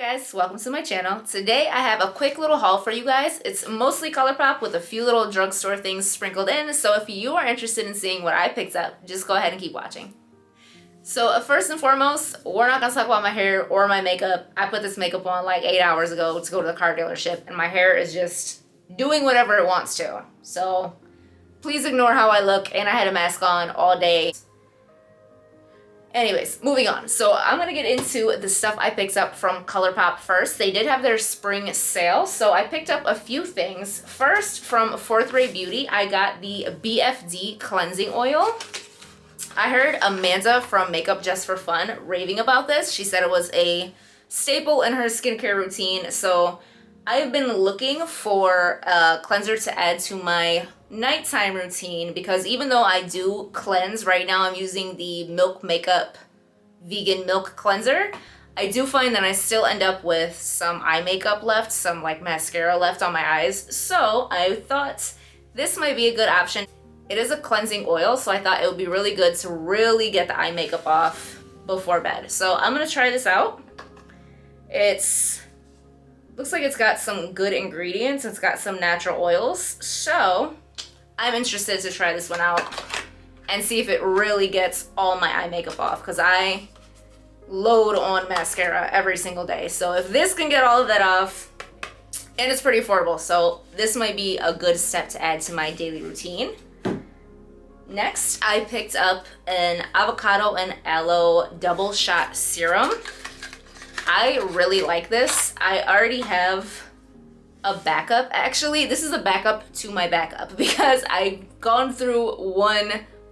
Hi guys, welcome to my channel. Today I have a quick little haul for you guys. It's mostly Colourpop with a few little drugstore things sprinkled in, so if you are interested in seeing what I picked up, just go ahead and keep watching. So first and foremost, we're not gonna talk about my hair or my makeup. I put this makeup on like 8 hours ago to go to the car dealership and my hair is just doing whatever it wants to. So please ignore how I look, and I had a mask on all day. Anyways, moving on. So I'm gonna get into the stuff I picked up from Colourpop first. They did have their spring sale, so I picked up a few things. First, from Fourth Ray Beauty, I got the BFD Cleansing Oil. I heard Amanda from Makeup Just for Fun raving about this. She said it was a staple in her skincare routine, so I've been looking for a cleanser to add to my nighttime routine because even though I do cleanse, right now I'm using the Milk Makeup Vegan Milk Cleanser, I do find that I still end up with some eye makeup left, some like mascara left on my eyes. So I thought this might be a good option. It is a cleansing oil, so I thought it would be really good to really get the eye makeup off before bed. So I'm gonna try this out. Looks like it's got some good ingredients. It's got some natural oils. So I'm interested to try this one out and see if it really gets all my eye makeup off, because I load on mascara every single day. So if this can get all of that off, and it's pretty affordable, so this might be a good step to add to my daily routine. Next, I picked up an Avocado and Aloe Double Shot Serum. I really like this. I already have a backup. Actually, this is a backup to my backup because I've gone through one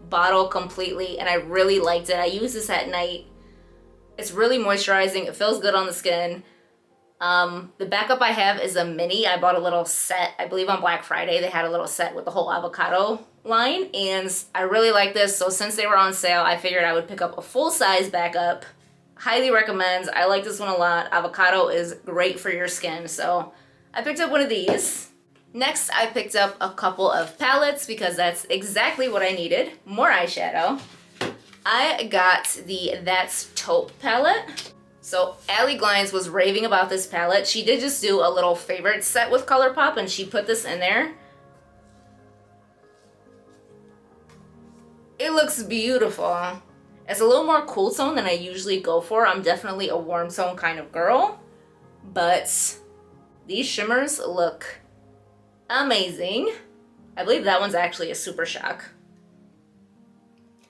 bottle completely and I really liked it. I use this at night. It's really moisturizing. It feels good on the skin. The backup I have is a mini. I bought a little set. I believe on Black Friday they had a little set with the whole avocado line, and I really like this. So since they were on sale, I figured I would pick up a full-size backup. Highly recommend. I like this one a lot. Avocado is great for your skin, so I picked up one of these. Next, I picked up a couple of palettes because that's exactly what I needed. More eyeshadow. I got the That's Taupe palette. So Allie Glines was raving about this palette. She did just do a little favorite set with Colourpop and she put this in there. It looks beautiful. It's a little more cool tone than I usually go for. I'm definitely a warm tone kind of girl, but these shimmers look amazing. I believe that one's actually a Super Shock.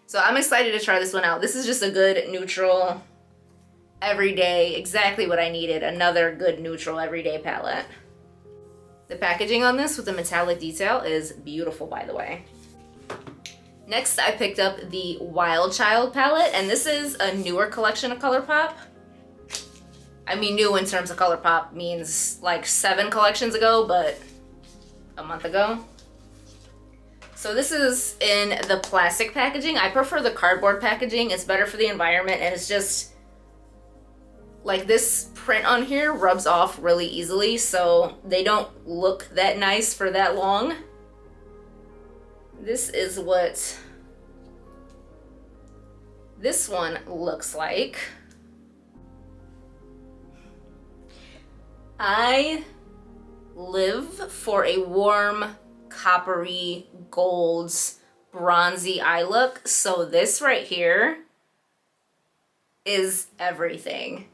So I'm excited to try this one out. This is just a good neutral, everyday, exactly what I needed. Another good neutral everyday palette. The packaging on this with the metallic detail is beautiful, by the way. Next, I picked up the Wild Child palette, and this is a newer collection of Colourpop. I mean, new in terms of Colourpop means like 7 collections ago, but a month ago. So this is in the plastic packaging. I prefer the cardboard packaging. It's better for the environment, and it's just like this print on here rubs off really easily, so they don't look that nice for that long. This is what this one looks like. I live for a warm, coppery, gold, bronzy eye look, so this right here is everything.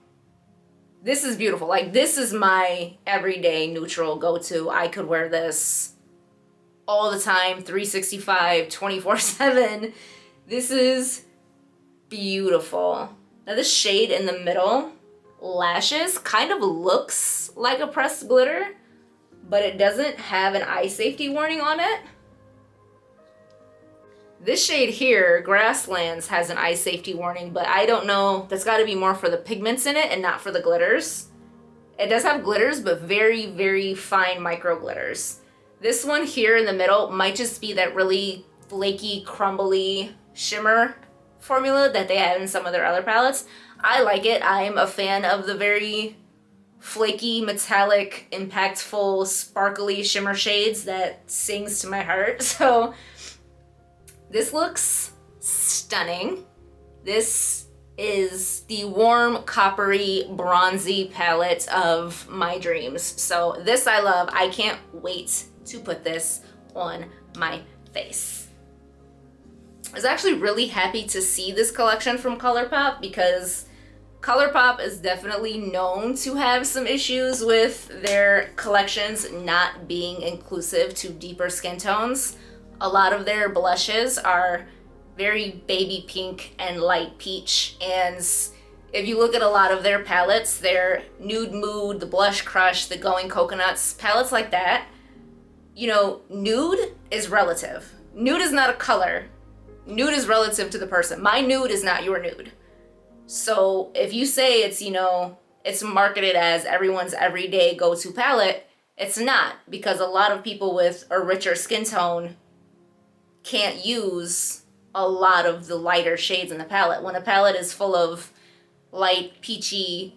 This is beautiful. Like, this is my everyday neutral go-to. I could wear this all the time, 365, 24/7. This is beautiful. Now this shade in the middle, Lashes, kind of looks like a pressed glitter, but it doesn't have an eye safety warning on it. This shade here, Grasslands, has an eye safety warning, but I don't know. That's got to be more for the pigments in it and not for the glitters. It does have glitters, but very, very fine micro glitters. This one here in the middle might just be that really flaky, crumbly shimmer formula that they have in some of their other palettes. I like it. I'm a fan of the very flaky, metallic, impactful, sparkly shimmer shades that sings to my heart. So this looks stunning. This is the warm, coppery, bronzy palette of my dreams. So this I love. I can't wait to put this on my face. I was actually really happy to see this collection from Colourpop because Colourpop is definitely known to have some issues with their collections not being inclusive to deeper skin tones. A lot of their blushes are very baby pink and light peach, and if you look at a lot of their palettes, their Nude Mood, the Blush Crush, the Going Coconuts, palettes like that, you know, nude is relative. Nude is not a color. Nude is relative to the person. My nude is not your nude. So if you say it's, you know, it's marketed as everyone's everyday go-to palette, it's not, because a lot of people with a richer skin tone can't use a lot of the lighter shades in the palette. When a palette is full of light, peachy,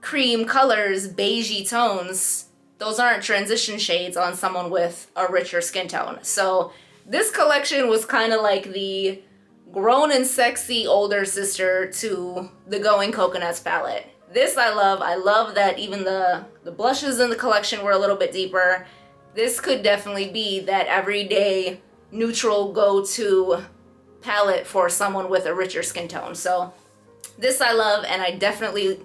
cream colors, beigey tones, those aren't transition shades on someone with a richer skin tone. So this collection was kind of like the grown and sexy older sister to the Going Coconuts palette. This I love. I love that even the blushes in the collection were a little bit deeper. This could definitely be that everyday neutral go-to palette for someone with a richer skin tone. So this I love, and I definitely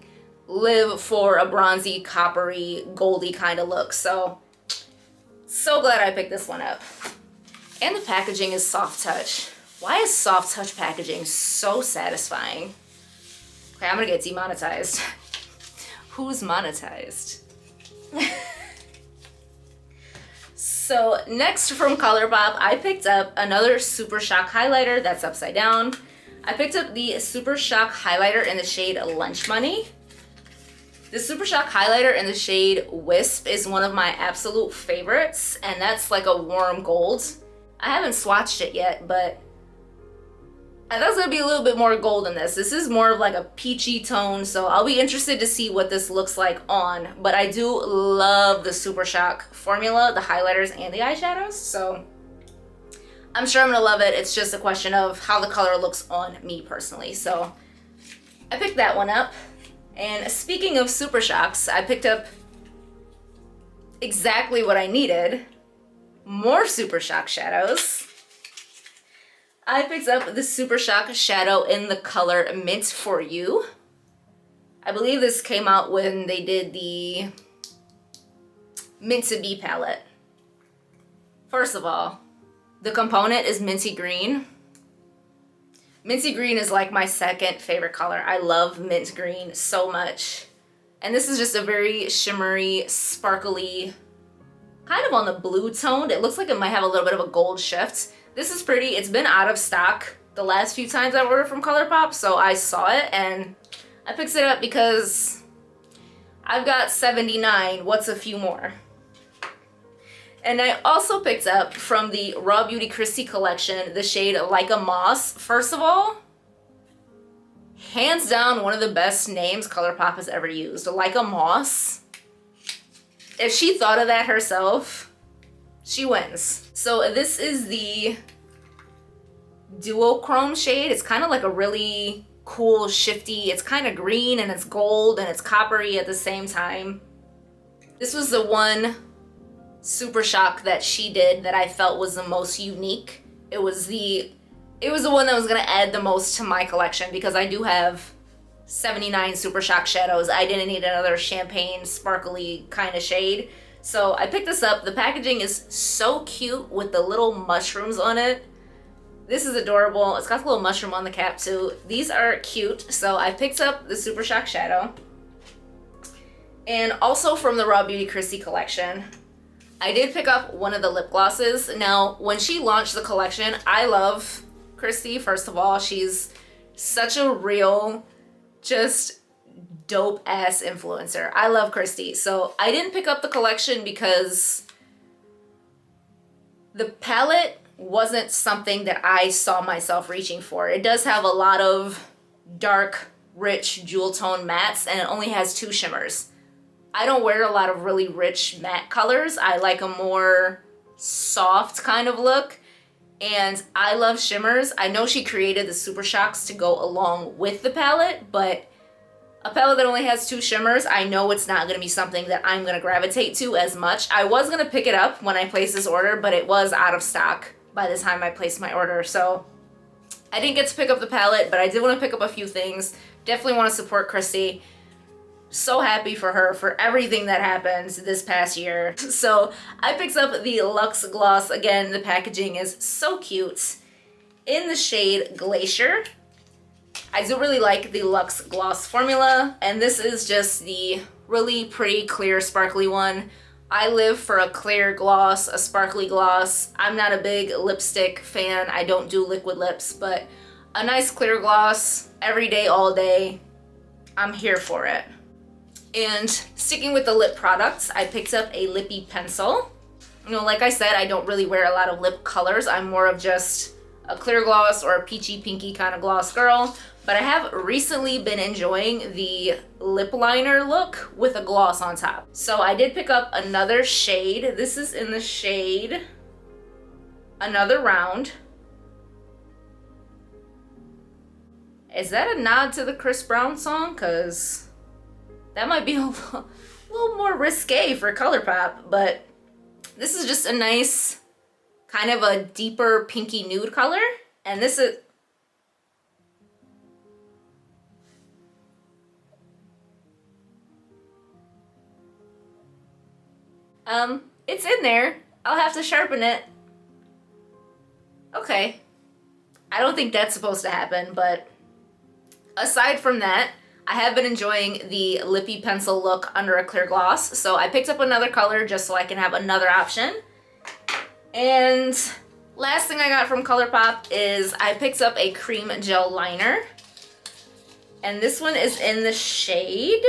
live for a bronzy, coppery, goldy kind of look. So glad I picked this one up. And the packaging is soft touch. Why is soft touch packaging so satisfying? Okay, I'm gonna get demonetized. Who's monetized? So next from Colourpop, I picked up another Super Shock highlighter that's upside down. I picked up the Super Shock highlighter in the shade Lunch Money. The Super Shock highlighter in the shade Wisp is one of my absolute favorites, and that's like a warm gold. I haven't swatched it yet, but I thought it was gonna be a little bit more gold in this. This is more of like a peachy tone, so I'll be interested to see what this looks like on. But I do love the Super Shock formula, the highlighters and the eyeshadows, so I'm sure I'm gonna love it. It's just a question of how the color looks on me personally. So I picked that one up. And speaking of Super Shocks, I picked up exactly what I needed. More Super Shock shadows. I picked up the Super Shock shadow in the color Mint For You. I believe this came out when they did the Mint to Be palette. First of all, the component is minty green. Minty green is like my second favorite color. I love mint green so much. And this is just a very shimmery, sparkly, kind of on the blue tone. It looks like it might have a little bit of a gold shift. This is pretty. It's been out of stock the last few times I ordered from Colourpop, so I saw it and I picked it up because I've got 79. What's a few more? And I also picked up from the Raw Beauty Kristi collection the shade Like a Moss. First of all, hands down one of the best names Colourpop has ever used. Like a Moss. If she thought of that herself, she wins. So this is the duochrome shade. It's kind of like a really cool, shifty, it's kind of green and it's gold and it's coppery at the same time. This was the one Super Shock that she did that I felt was the most unique. It was the one that was gonna add the most to my collection because I do have 79 Super Shock shadows. I didn't need another champagne, sparkly kind of shade. So I picked this up. The packaging is so cute with the little mushrooms on it. This is adorable. It's got the little mushroom on the cap too. These are cute. So I picked up the Super Shock shadow. And also from the Raw Beauty Kristi collection, I did pick up one of the lip glosses. Now, when she launched the collection, I love Kristi. First of all, she's such a real, just dope ass influencer. I love Kristi. So I didn't pick up the collection because the palette wasn't something that I saw myself reaching for. It does have a lot of dark, rich jewel tone mattes and it only has 2 shimmers. I don't wear a lot of really rich matte colors. I like a more soft kind of look. And I love shimmers. I know she created the Super Shocks to go along with the palette, but a palette that only has 2 shimmers, I know it's not going to be something that I'm going to gravitate to as much. I was going to pick it up when I placed this order, but it was out of stock by the time I placed my order. So I didn't get to pick up the palette, but I did want to pick up a few things. Definitely want to support Christy. So happy for her for everything that happened this past year. So I picked up the Luxe Gloss. Again, the packaging is so cute. In the shade Glacier. I do really like the Luxe Gloss formula, and this is just the really pretty clear sparkly one. I live for a clear gloss, a sparkly gloss. I'm not a big lipstick fan. I don't do liquid lips, but a nice clear gloss every day, all day, I'm here for it. And sticking with the lip products, I picked up a lippy pencil. You know, like I said, I don't really wear a lot of lip colors. I'm more of just a clear gloss or a peachy pinky kind of gloss girl. But I have recently been enjoying the lip liner look with a gloss on top. So I did pick up another shade. This is in the shade Another Round. Is that a nod to the Chris Brown song? Because that might be a little more risque for Colourpop, but this is just a nice kind of a deeper pinky nude color. And this is... it's in there. I'll have to sharpen it. Okay. I don't think that's supposed to happen, but aside from that, I have been enjoying the lippy pencil look under a clear gloss, so I picked up another color just so I can have another option. And last thing I got from Colourpop is I picked up a cream gel liner. And this one is in the shade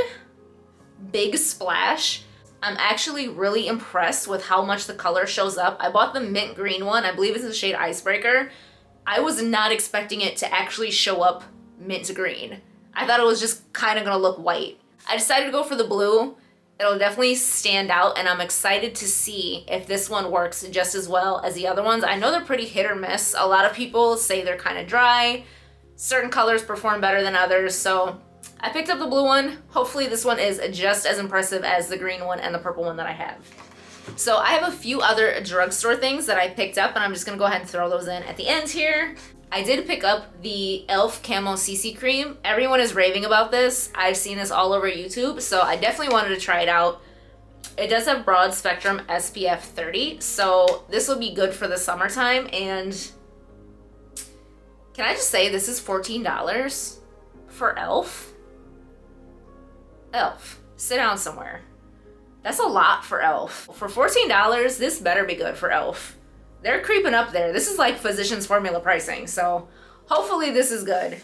Big Splash. I'm actually really impressed with how much the color shows up. I bought the mint green one. I believe it's the shade Icebreaker. I was not expecting it to actually show up mint green. I thought it was just kind of gonna look white. I decided to go for the blue. It'll definitely stand out, and I'm excited to see if this one works just as well as the other ones. I know they're pretty hit or miss. A lot of people say they're kind of dry. Certain colors perform better than others, so I picked up the blue one. Hopefully this one is just as impressive as the green one and the purple one that I have. So I have a few other drugstore things that I picked up, and I'm just gonna go ahead and throw those in at the end here. I did pick up the e.l.f. Camo CC Cream. Everyone is raving about this. I've seen this all over YouTube, so I definitely wanted to try it out. It does have broad spectrum SPF 30, so this will be good for the summertime. And can I just say this is $14 for e.l.f.? e.l.f., sit down somewhere. That's a lot for e.l.f. For $14, this better be good for e.l.f. They're creeping up there. This is like Physicians Formula pricing, so hopefully this is good.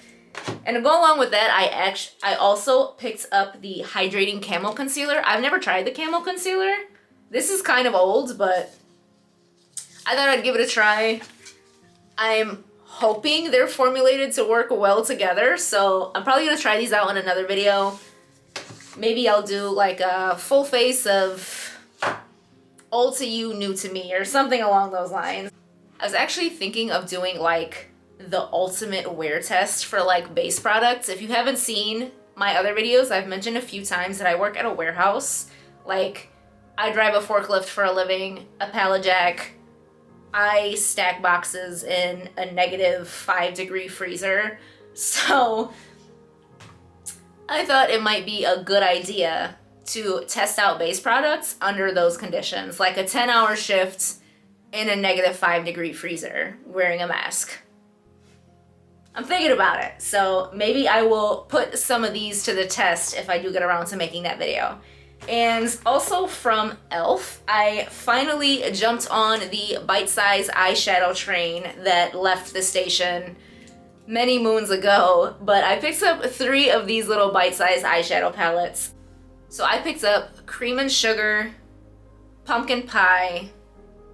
And to go along with that, I also picked up the Hydrating Camo Concealer. I've never tried the Camo Concealer. This is kind of old, but I thought I'd give it a try. I'm hoping they're formulated to work well together, so I'm probably gonna try these out in another video. Maybe I'll do like a full face of old to you, new to me, or something along those lines. I was actually thinking of doing like the ultimate wear test for like base products. If you haven't seen my other videos, I've mentioned a few times that I work at a warehouse. Like, I drive a forklift for a living, a pallet jack. I stack boxes in a -5-degree freezer. So I thought it might be a good idea to test out base products under those conditions, like a 10-hour shift in a -5-degree freezer wearing a mask. I'm thinking about it, so maybe I will put some of these to the test if I do get around to making that video. And also from e.l.f., I finally jumped on the bite-size eyeshadow train that left the station many moons ago, but I picked up 3 of these little bite-size eyeshadow palettes. So I picked up Cream and Sugar, Pumpkin Pie,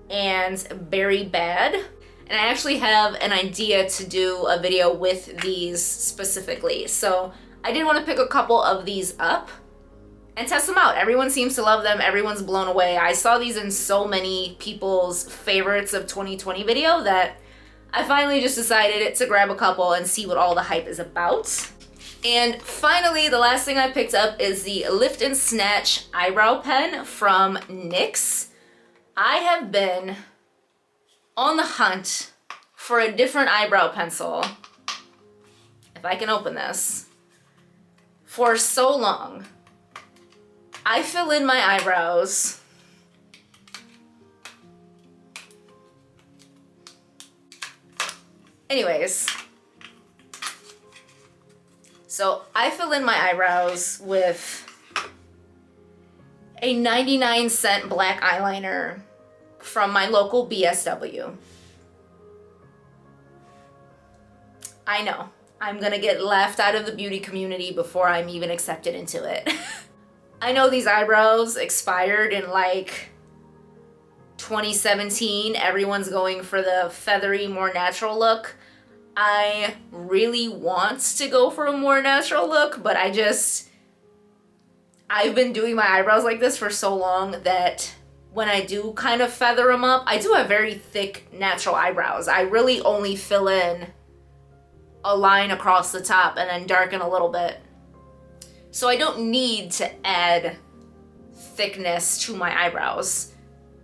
and Berry Bad. And I actually have an idea to do a video with these specifically. So I did want to pick a couple of these up and test them out. Everyone seems to love them. Everyone's blown away. I saw these in so many people's favorites of 2020 video that I finally just decided to grab a couple and see what all the hype is about. And finally, the last thing I picked up is the Lift and Snatch eyebrow pen from NYX. I have been on the hunt for a different eyebrow pencil, if I can open this, for so long. I fill in my eyebrows anyways, so I fill in my eyebrows with a 99-cent black eyeliner from my local BSW. I know, I'm gonna get laughed out of the beauty community before I'm even accepted into it. I know these eyebrows expired in like 2017. Everyone's going for the feathery, more natural look. I really want to go for a more natural look, but I've been doing my eyebrows like this for so long that when I do kind of feather them up, I do have very thick, natural eyebrows. I really only fill in a line across the top and then darken a little bit. So I don't need to add thickness to my eyebrows.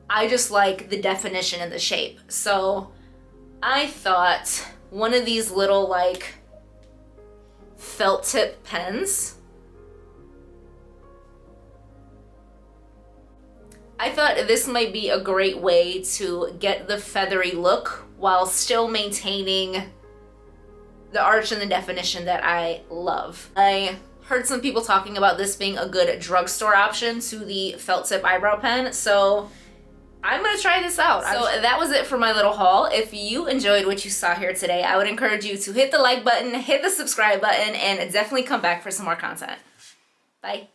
I just like the definition and the shape. So I thought one of these little like felt tip pens, I thought this might be a great way to get the feathery look while still maintaining the arch and the definition that I love. I heard some people talking about this being a good drugstore option to the felt tip eyebrow pen, so I'm gonna try this out. So that was it for my little haul. If you enjoyed what you saw here today, I would encourage you to hit the like button, hit the subscribe button, and definitely come back for some more content. Bye.